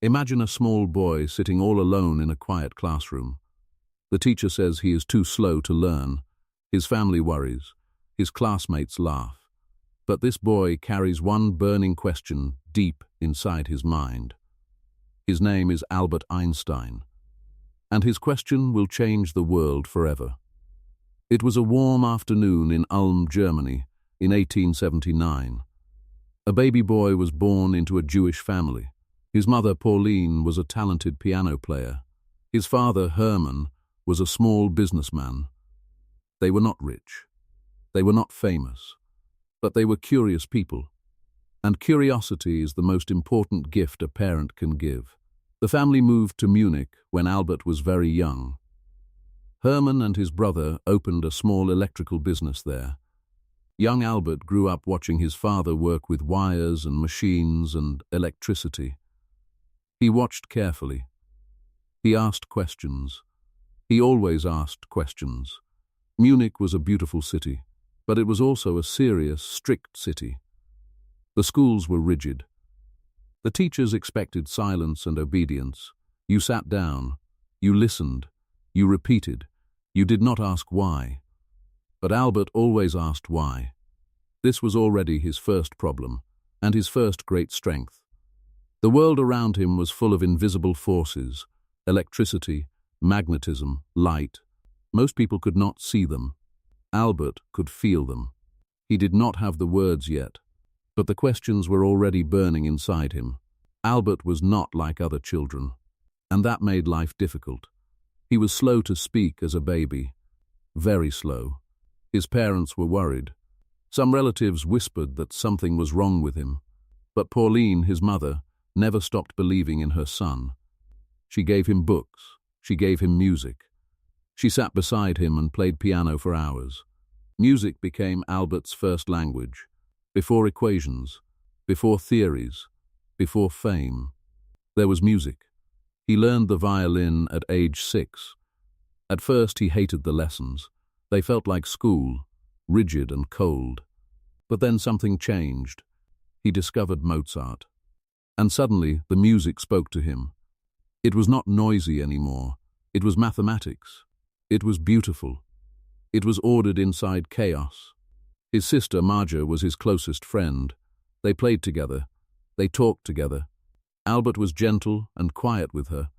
Imagine a small boy sitting all alone in a quiet classroom. The teacher says he is too slow to learn. His family worries. His classmates laugh. But this boy carries one burning question deep inside his mind. His name is Albert Einstein, and his question will change the world forever. It was a warm afternoon in Ulm, Germany, in 1879. A baby boy was born into a Jewish family. His mother, Pauline, was a talented piano player. His father, Hermann, was a small businessman. They were not rich. They were not famous. But they were curious people. And curiosity is the most important gift a parent can give. The family moved to Munich when Albert was very young. Hermann and his brother opened a small electrical business there. Young Albert grew up watching his father work with wires and machines and electricity. He watched carefully. He asked questions. He always asked questions. Munich was a beautiful city, but it was also a serious, strict city. The schools were rigid. The teachers expected silence and obedience. You sat down, you listened, you repeated, you did not ask why. But Albert always asked why. This was already his first problem, and his first great strength. The world around him was full of invisible forces, electricity, magnetism, light. Most people could not see them. Albert could feel them. He did not have the words yet, but the questions were already burning inside him. Albert was not like other children, and that made life difficult. He was slow to speak as a baby, very slow. His parents were worried. Some relatives whispered that something was wrong with him, but Pauline, his mother, never stopped believing in her son. She gave him books. She gave him music. She sat beside him and played piano for hours. Music became Albert's first language. Before equations, before theories, before fame, there was music. He learned the violin at age 6. At first he hated the lessons. They felt like school, rigid and cold. But then something changed. He discovered Mozart. And suddenly the music spoke to him. It was not noisy anymore. It was mathematics. It was beautiful. It was ordered inside chaos. His sister, Marja, was his closest friend. They played together. They talked together. Albert was gentle and quiet with her,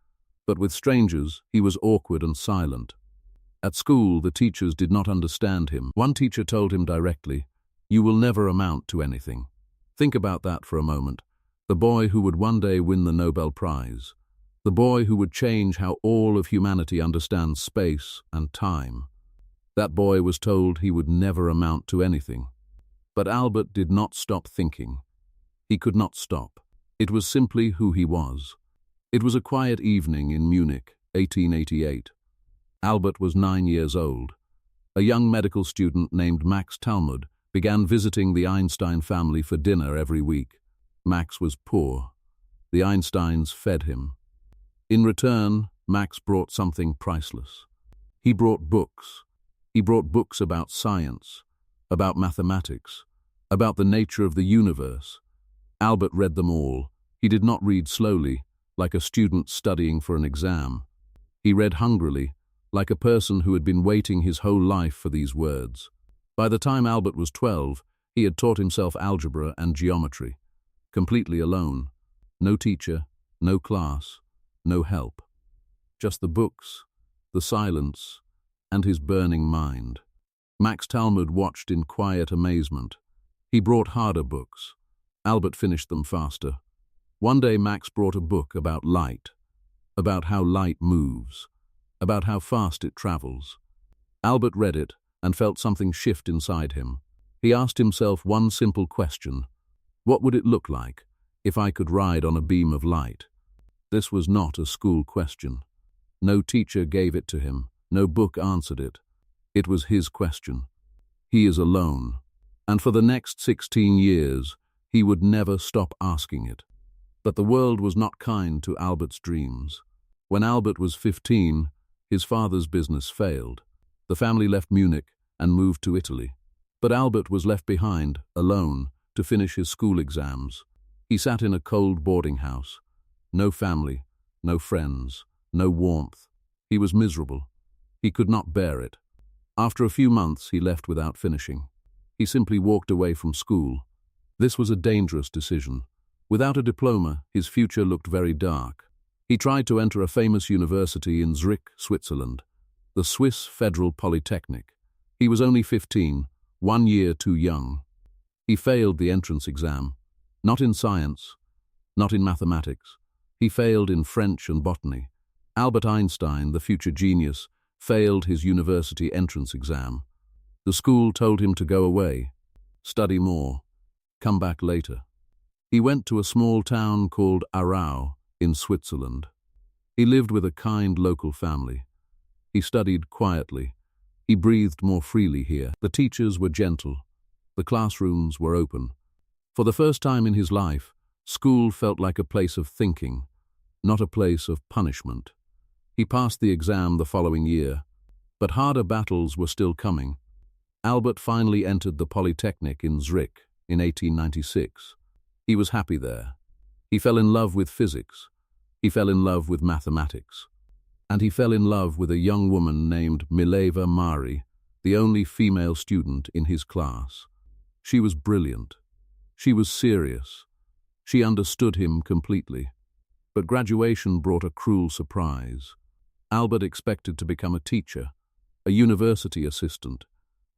but with strangers he was awkward and silent. At school, the teachers did not understand him. One teacher told him directly, "You will never amount to anything." Think about that for a moment. The boy who would one day win the Nobel Prize. The boy who would change how all of humanity understands space and time. That boy was told he would never amount to anything. But Albert did not stop thinking. He could not stop. It was simply who he was. It was a quiet evening in Munich, 1888. Albert was 9 years old. A young medical student named Max Talmud began visiting the Einstein family for dinner every week. Max was poor. The Einsteins fed him. In return, Max brought something priceless. He brought books. He brought books about science, about mathematics, about the nature of the universe. Albert read them all. He did not read slowly, like a student studying for an exam. He read hungrily, like a person who had been waiting his whole life for these words. By the time Albert was 12, he had taught himself algebra and geometry, completely alone. No teacher, no class, no help. Just the books, the silence, and his burning mind. Max Talmud watched in quiet amazement. He brought harder books. Albert finished them faster. One day Max brought a book about light, about how light moves, about how fast it travels. Albert read it and felt something shift inside him. He asked himself one simple question: what would it look like if I could ride on a beam of light? This was not a school question. No teacher gave it to him. No book answered it. It was his question. He is alone. And for the next 16 years, he would never stop asking it. But the world was not kind to Albert's dreams. When Albert was 15, his father's business failed. The family left Munich and moved to Italy. But Albert was left behind, alone, to finish his school exams. He sat in a cold boarding house. No family, no friends, no warmth. He was miserable. He could not bear it. After a few months, he left without finishing. He simply walked away from school. This was a dangerous decision. Without a diploma, his future looked very dark. He tried to enter a famous university in Zurich, Switzerland, the Swiss Federal Polytechnic. He was only 15, 1 year too young. He failed the entrance exam. Not in science, not in mathematics. He failed in French and botany. Albert Einstein, the future genius, failed his university entrance exam. The school told him to go away, study more, come back later. He went to a small town called Aarau in Switzerland. He lived with a kind local family. He studied quietly. He breathed more freely here. The teachers were gentle. The classrooms were open. For the first time in his life, school felt like a place of thinking, not a place of punishment. He passed the exam the following year, but harder battles were still coming. Albert finally entered the Polytechnic in Zurich in 1896. He was happy there. He fell in love with physics. He fell in love with mathematics. And he fell in love with a young woman named Mileva Mari, the only female student in his class. She was brilliant. She was serious. She understood him completely. But graduation brought a cruel surprise. Albert expected to become a teacher, a university assistant,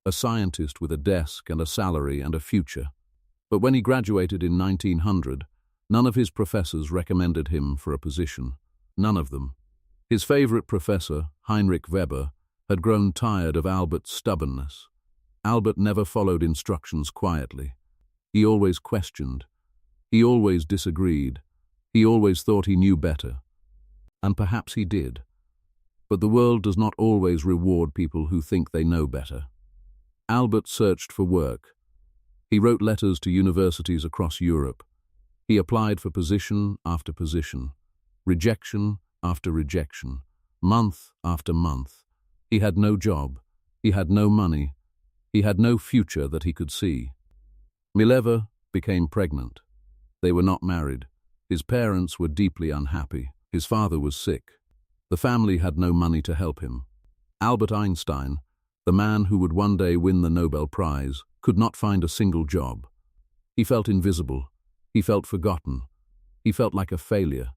a scientist with a desk and a salary and a future. But when he graduated in 1900, none of his professors recommended him for a position. None of them. His favorite professor, Heinrich Weber, had grown tired of Albert's stubbornness. Albert never followed instructions quietly. He always questioned. He always disagreed. He always thought he knew better. And perhaps he did. But the world does not always reward people who think they know better. Albert searched for work. He wrote letters to universities across Europe. He applied for position after position, rejection after rejection, month after month. He had no job. He had no money. He had no future that he could see. Mileva became pregnant. They were not married. His parents were deeply unhappy. His father was sick. The family had no money to help him. Albert Einstein, the man who would one day win the Nobel Prize, could not find a single job. He felt invisible. He felt forgotten. He felt like a failure.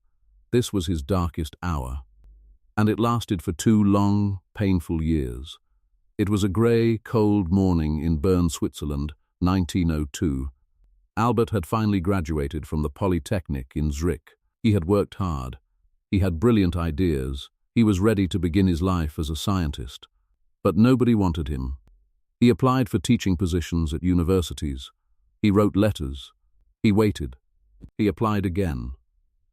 This was his darkest hour. And it lasted for 2 long, painful years. It was a grey, cold morning in Bern, Switzerland, 1902. Albert had finally graduated from the Polytechnic in Zurich. He had worked hard. He had brilliant ideas. He was ready to begin his life as a scientist. But nobody wanted him. He applied for teaching positions at universities. He wrote letters. He waited. He applied again.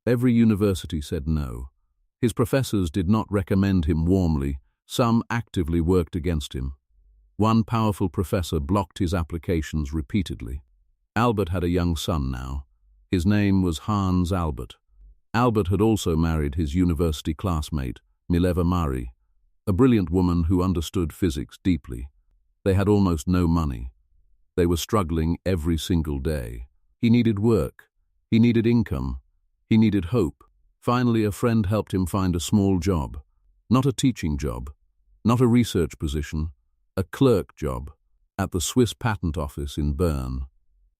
Every university said no. His professors did not recommend him warmly. Some actively worked against him. One powerful professor blocked his applications repeatedly. Albert had a young son now. His name was Hans Albert. Albert had also married his university classmate, Mileva Mari, a brilliant woman who understood physics deeply. They had almost no money. They were struggling every single day. He needed work. He needed income. He needed hope. Finally, a friend helped him find a small job. Not a teaching job. Not a research position. A clerk job at the Swiss Patent Office in Bern.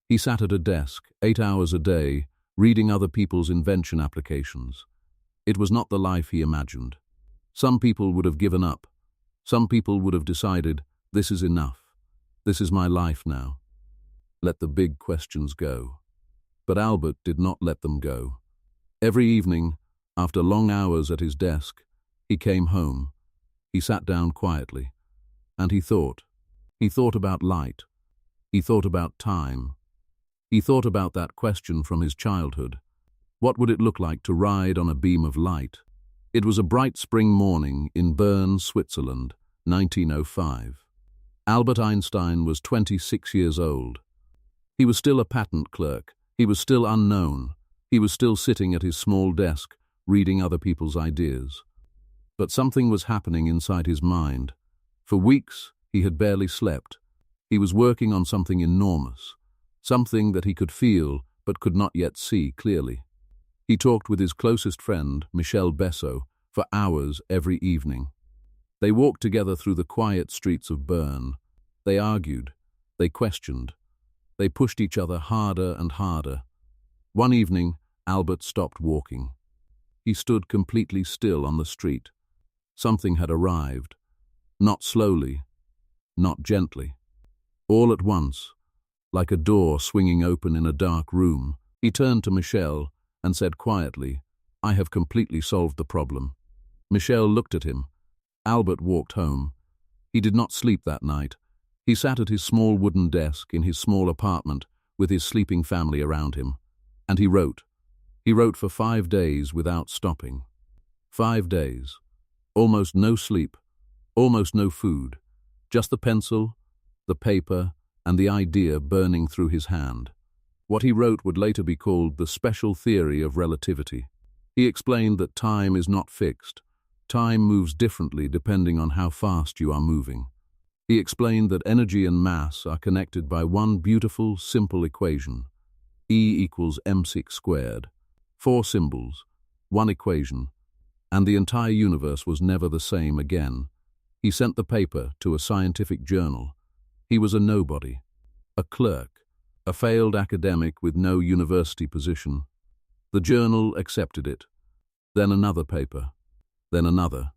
He sat at a desk, 8 hours a day, reading other people's invention applications. It was not the life he imagined. Some people would have given up. Some people would have decided, this is enough. This is my life now. Let the big questions go. But Albert did not let them go. Every evening, after long hours at his desk, he came home. He sat down quietly, and he thought. He thought about light. He thought about time. He thought about that question from his childhood. What would it look like to ride on a beam of light? It was a bright spring morning in Bern, Switzerland, 1905. Albert Einstein was 26 years old. He was still a patent clerk. He was still unknown. He was still sitting at his small desk, reading other people's ideas. But something was happening inside his mind. For weeks, he had barely slept. He was working on something enormous, something that he could feel but could not yet see clearly. He talked with his closest friend, Michel Besso, for hours every evening. They walked together through the quiet streets of Bern. They argued. They questioned. They pushed each other harder and harder. One evening, Albert stopped walking. He stood completely still on the street. Something had arrived. Not slowly, not gently. All at once, like a door swinging open in a dark room, he turned to Michel and said quietly, "I have completely solved the problem." Michel looked at him. Albert walked home. He did not sleep that night. He sat at his small wooden desk in his small apartment with his sleeping family around him. And he wrote. He wrote for 5 days without stopping. 5 days. Almost no sleep, almost no food. Just the pencil, the paper, and the idea burning through his hand. What he wrote would later be called the Special Theory of Relativity. He explained that time is not fixed. Time moves differently depending on how fast you are moving. He explained that energy and mass are connected by one beautiful, simple equation. E equals mc squared. 4 symbols, 1 equation, and the entire universe was never the same again. He sent the paper to a scientific journal. He was a nobody, a clerk, a failed academic with no university position. The journal accepted it. Then another paper. Then another.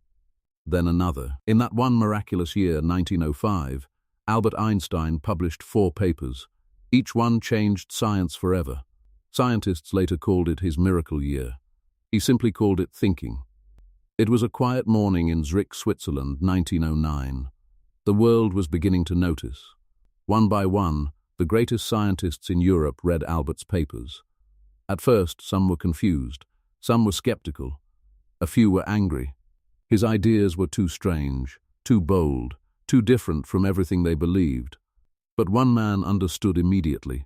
Then another. In that one miraculous year, 1905, Albert Einstein published 4 papers. Each one changed science forever. Scientists later called it his miracle year. He simply called it thinking. It was a quiet morning in Zurich, Switzerland, 1909. The world was beginning to notice. One by one, the greatest scientists in Europe read Albert's papers. At first, some were confused, some were skeptical, a few were angry. His ideas were too strange, too bold, too different from everything they believed. But one man understood immediately.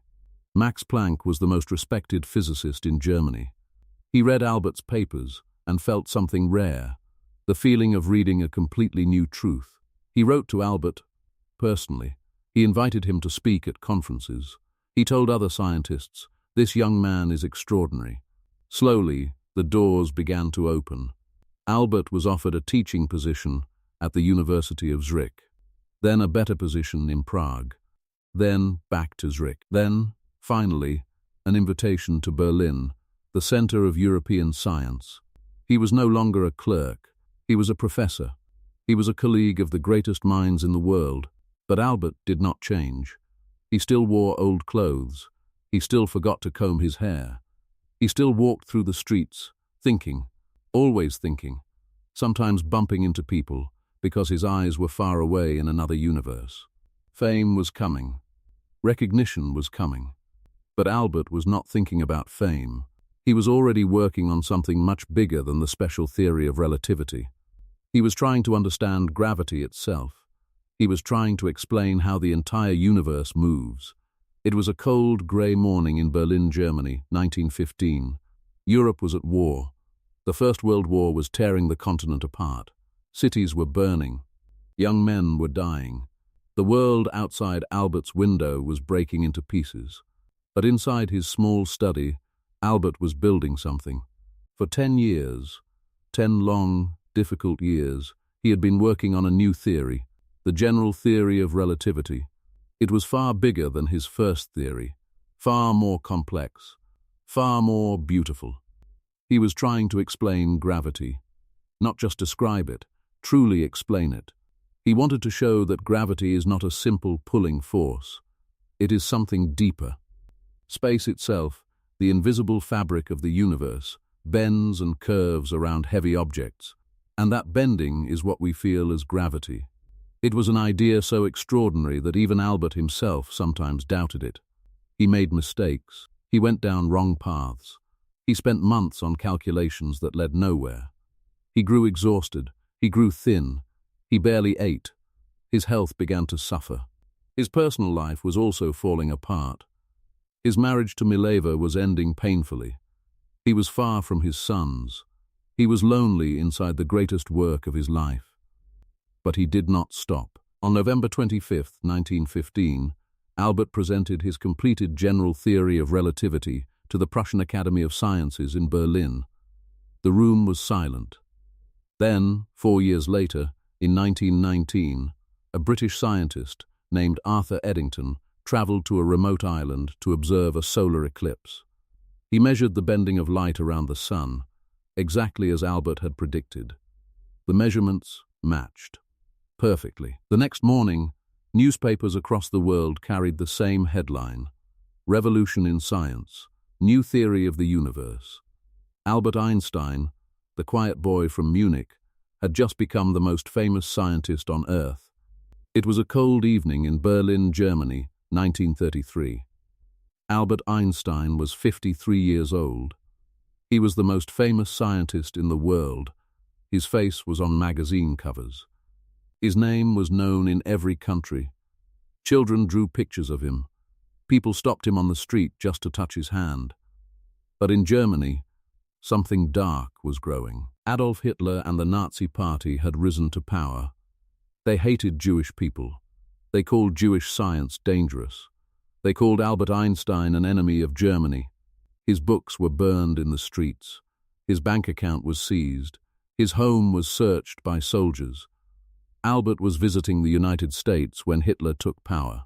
Max Planck was the most respected physicist in Germany. He read Albert's papers and felt something rare, the feeling of reading a completely new truth. He wrote to Albert personally. He invited him to speak at conferences. He told other scientists, "This young man is extraordinary." Slowly, the doors began to open. Albert was offered a teaching position at the University of Zurich, then a better position in Prague, then back to Zurich, then, finally, an invitation to Berlin, the center of European science. He was no longer a clerk. He was a professor. He was a colleague of the greatest minds in the world. But Albert did not change. He still wore old clothes. He still forgot to comb his hair. He still walked through the streets, thinking, always thinking, sometimes bumping into people because his eyes were far away in another universe. Fame was coming. Recognition was coming. But Albert was not thinking about fame. He was already working on something much bigger than the special theory of relativity. He was trying to understand gravity itself. He was trying to explain how the entire universe moves. It was a cold, grey morning in Berlin, Germany, 1915. Europe was at war. The First World War was tearing the continent apart. Cities were burning. Young men were dying. The world outside Albert's window was breaking into pieces. But inside his small study, Albert was building something. For 10 years, 10 long, difficult years, he had been working on a new theory, the general theory of relativity. It was far bigger than his first theory, far more complex, far more beautiful. He was trying to explain gravity, not just describe it, truly explain it. He wanted to show that gravity is not a simple pulling force. It is something deeper. Space itself, the invisible fabric of the universe, bends and curves around heavy objects, and that bending is what we feel as gravity. It was an idea so extraordinary that even Albert himself sometimes doubted it. He made mistakes. He went down wrong paths. He spent months on calculations that led nowhere. He grew exhausted. He grew thin. He barely ate. His health began to suffer. His personal life was also falling apart. His marriage to Mileva was ending painfully. He was far from his sons. He was lonely inside the greatest work of his life. But he did not stop. On November 25, 1915, Albert presented his completed general theory of relativity to the Prussian Academy of Sciences in Berlin. The room was silent. Then, 4 years later, in 1919, a British scientist named Arthur Eddington traveled to a remote island to observe a solar eclipse. He measured the bending of light around the sun, exactly as Albert had predicted. The measurements matched perfectly. The next morning, newspapers across the world carried the same headline: Revolution in Science, New Theory of the Universe. Albert Einstein, the quiet boy from Munich, had just become the most famous scientist on Earth. It was a cold evening in Berlin, Germany, 1933. Albert Einstein was 53 years old. He was the most famous scientist in the world. His face was on magazine covers. His name was known in every country. Children drew pictures of him. People stopped him on the street just to touch his hand. But in Germany, something dark was growing. Adolf Hitler and the Nazi Party had risen to power. They hated Jewish people. They called Jewish science dangerous. They called Albert Einstein an enemy of Germany. His books were burned in the streets. His bank account was seized. His home was searched by soldiers. Albert was visiting the United States when Hitler took power.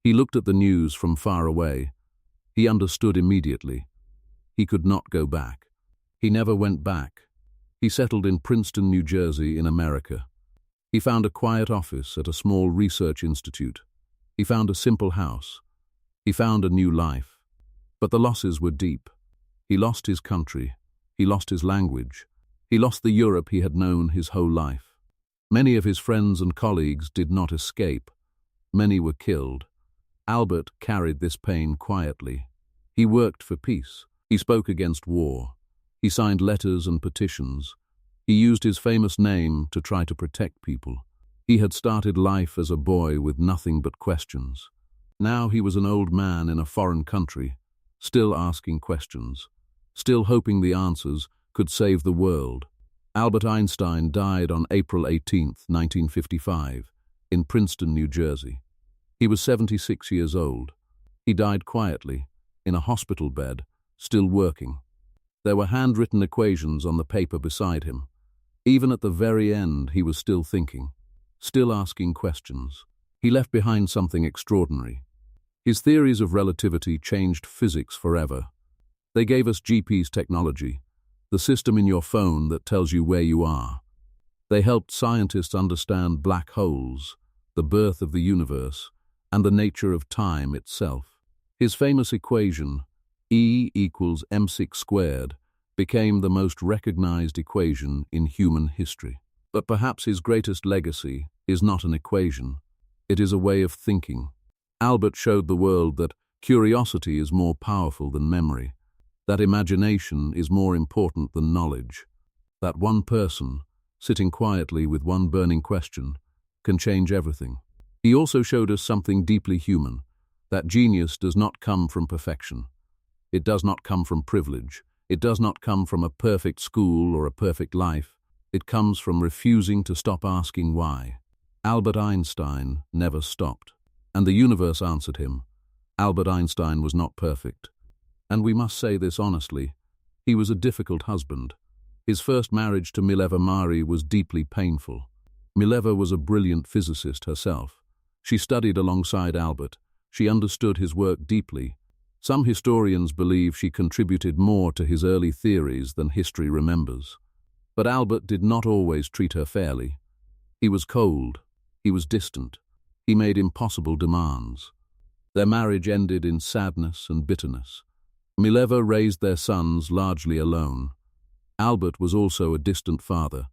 He looked at the news from far away. He understood immediately. He could not go back. He never went back. He settled in Princeton, New Jersey, in America. He found a quiet office at a small research institute. He found a simple house. He found a new life. But the losses were deep. He lost his country. He lost his language. He lost the Europe he had known his whole life. Many of his friends and colleagues did not escape. Many were killed. Albert carried this pain quietly. He worked for peace. He spoke against war. He signed letters and petitions. He used his famous name to try to protect people. He had started life as a boy with nothing but questions. Now he was an old man in a foreign country, still asking questions, still hoping the answers could save the world. Albert Einstein died on April 18, 1955, in Princeton, New Jersey. He was 76 years old. He died quietly, in a hospital bed, still working. There were handwritten equations on the paper beside him. Even at the very end, he was still thinking, still asking questions. He left behind something extraordinary. His theories of relativity changed physics forever. They gave us GPS technology, the system in your phone that tells you where you are. They helped scientists understand black holes, the birth of the universe, and the nature of time itself. His famous equation, E equals mc squared, became the most recognized equation in human history. But perhaps his greatest legacy is not an equation. It is a way of thinking. Albert showed the world that curiosity is more powerful than memory, that imagination is more important than knowledge, that one person, sitting quietly with one burning question, can change everything. He also showed us something deeply human, that genius does not come from perfection. It does not come from privilege. It does not come from a perfect school or a perfect life. It comes from refusing to stop asking why. Albert Einstein never stopped, and the universe answered him. Albert Einstein was not perfect. And we must say this honestly, he was a difficult husband. His first marriage to Mileva Mari was deeply painful. Mileva was a brilliant physicist herself. She studied alongside Albert. She understood his work deeply. Some historians believe she contributed more to his early theories than history remembers. But Albert did not always treat her fairly. He was cold. He was distant. He made impossible demands. Their marriage ended in sadness and bitterness. Mileva raised their sons largely alone. Albert was also a distant father.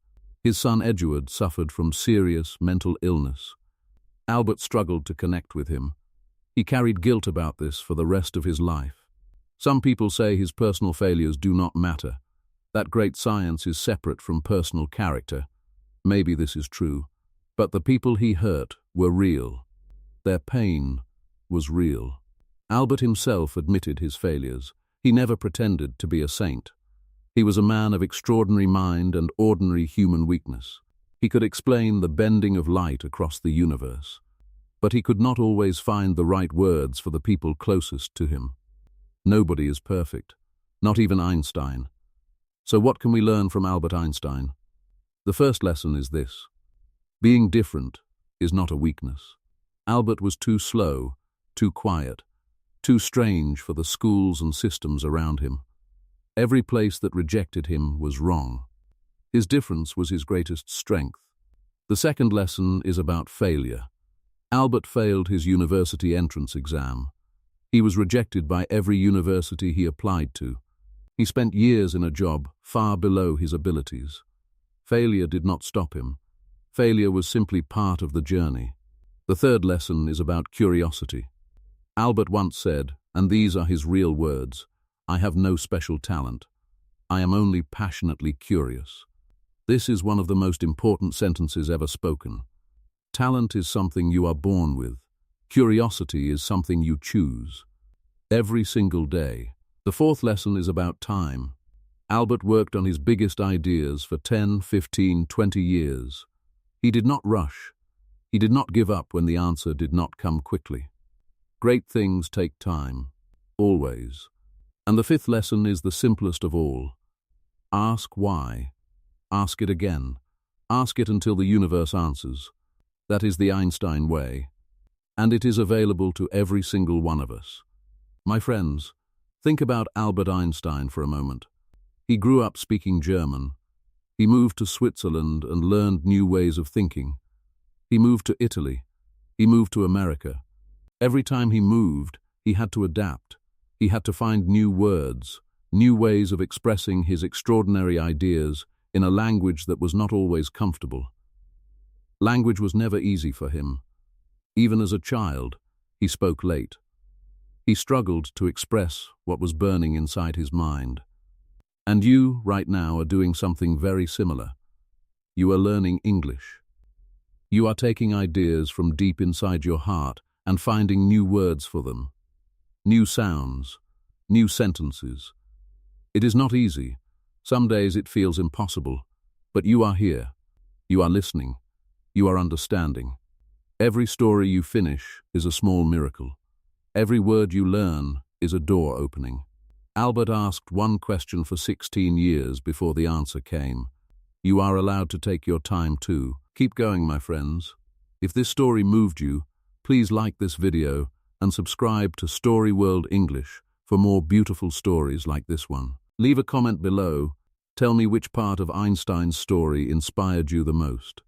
His son Eduard suffered from serious mental illness. Albert struggled to connect with him. He carried guilt about this for the rest of his life. Some people say his personal failures do not matter, that great science is separate from personal character. Maybe this is true, but the people he hurt were real. Their pain was real. Albert himself admitted his failures. He never pretended to be a saint. He was a man of extraordinary mind and ordinary human weakness. He could explain the bending of light across the universe, but he could not always find the right words for the people closest to him. Nobody is perfect, not even Einstein. So what can we learn from Albert Einstein? The first lesson is this: being different is not a weakness. Albert was too slow, too quiet, too strange for the schools and systems around him. Every place that rejected him was wrong. His difference was his greatest strength. The second lesson is about failure. Albert failed his university entrance exam. He was rejected by every university he applied to. He spent years in a job far below his abilities. Failure did not stop him. Failure was simply part of the journey. The third lesson is about curiosity. Albert once said, and these are his real words, "I have no special talent. I am only passionately curious." This is one of the most important sentences ever spoken. Talent is something you are born with. Curiosity is something you choose. Every single day. The fourth lesson is about time. Albert worked on his biggest ideas for 10, 15, 20 years. He did not rush. He did not give up when the answer did not come quickly. Great things take time, always. And the fifth lesson is the simplest of all. Ask why. Ask it again. Ask it until the universe answers. That is the Einstein way. And it is available to every single one of us. My friends, think about Albert Einstein for a moment. He grew up speaking German. He moved to Switzerland and learned new ways of thinking. He moved to Italy. He moved to America. Every time he moved, he had to adapt. He had to find new words, new ways of expressing his extraordinary ideas in a language that was not always comfortable. Language was never easy for him. Even as a child, he spoke late. He struggled to express what was burning inside his mind. And you, right now, are doing something very similar. You are learning English. You are taking ideas from deep inside your heart and finding new words for them. New sounds, new sentences. It is not easy. Some days it feels impossible. But you are here. You are listening. You are understanding. Every story you finish is a small miracle. Every word you learn is a door opening. Albert asked one question for 16 years before the answer came. You are allowed to take your time too. Keep going, my friends. If this story moved you, please like this video and subscribe to Story World English for more beautiful stories like this one. Leave a comment below. Tell me which part of Einstein's story inspired you the most.